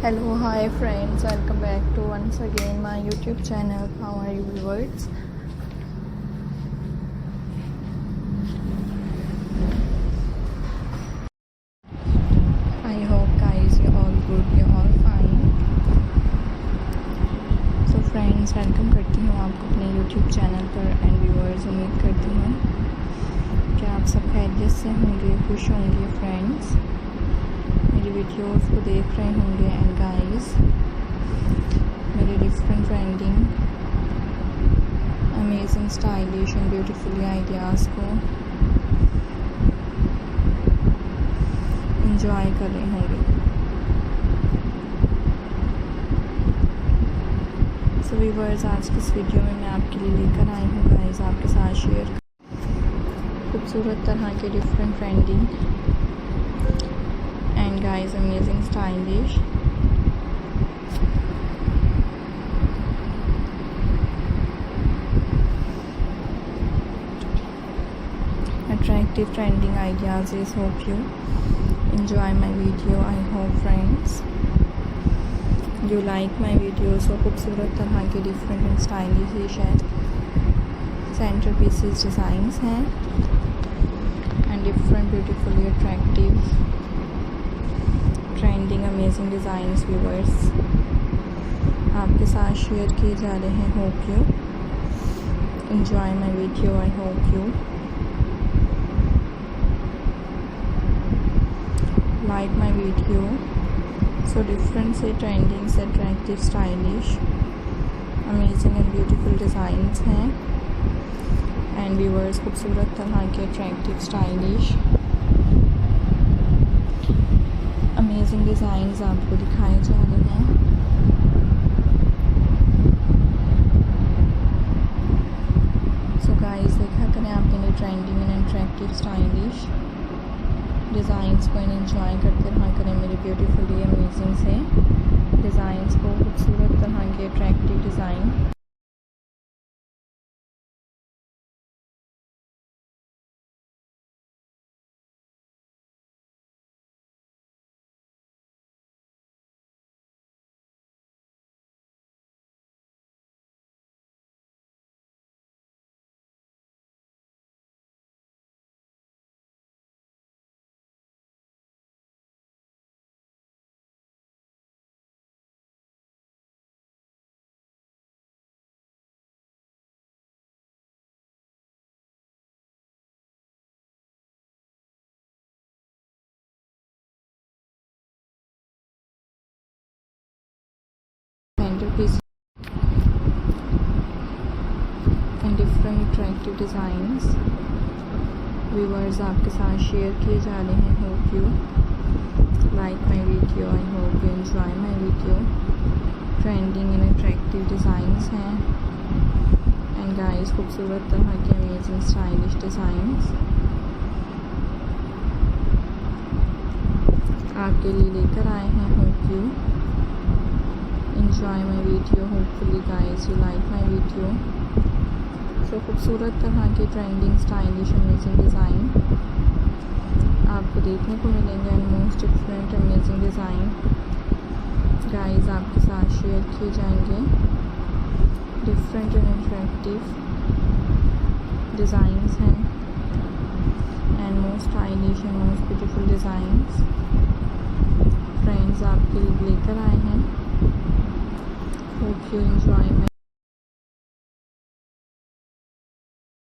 Hello, hi friends, welcome back to once again my YouTube channel. How are you viewers? I hope guys you're all good, you're all fine. So friends, welcome करती हूँ आपको अपने YouTube channel पर and viewers, उम्मीद करती हूँ कि आप सब खैरियत से होंगे, खुश होंगे फ्रेंड्स, मेरी वीडियोस को देख रहे होंगे एंड गाइस मेरे different trending amazing stylish and beautifully ideas को इंजॉय कर रहे होंगे। सो व्यूअर्स, आज की इस वीडियो में मैं आपके लिए लेकर आई हूँ गाइस आपके साथ शेयर खूबसूरत तरह के different trending and guys amazing stylish attractive trending ideas. Is hope you enjoy my video. I hope friends you like my video. So खूबसूरत तरह के different and stylish centerpieces designs हैं and different beautifully attractive trending amazing designs viewers आपके साथ share किए जा रहे हैं। Hope you enjoy my video. I hope you like my video. So different से ट्रेंडिंग से attractive stylish amazing and beautiful designs हैं एंड व्यूअर्स खूबसूरत तरह के अट्रैक्टिव स्टाइलिश अमेजिंग डिज़ाइंस आपको दिखाए जा रहे हैं। सो गाइस, देखा करें आप मेरे trending and attractive stylish designs को एंजॉय करते रहा करें मेरे ब्यूटीफुली अमेजिंग से डिज़ाइंस को। खूबसूरत तरह के attractive design centerpiece and different attractive designs viewers आपके साथ शेयर किए जा रहे हैं। Hope you like my video. I hope you enjoy my video. Trending and attractive designs हैं एंड गाइस खूबसूरत तरह के अमेजिंग स्टाइलिश डिज़ाइंस आपके लिए लेकर आए हैं। Hope you enjoy my video. Hopefully guys you like my video. So खूबसूरत तरह के ट्रेंडिंग स्टाइलिश अमेजिंग डिज़ाइन आपको देखने को मिलेंगे and most different amazing design guys आपके साथ शेयर किए जाएंगे। डिफरेंट एंड अट्रैक्टिव डिज़ाइंस हैं and most stylish and most beautiful designs friends आपके लिए लेकर आए हैं। Hope you enjoy my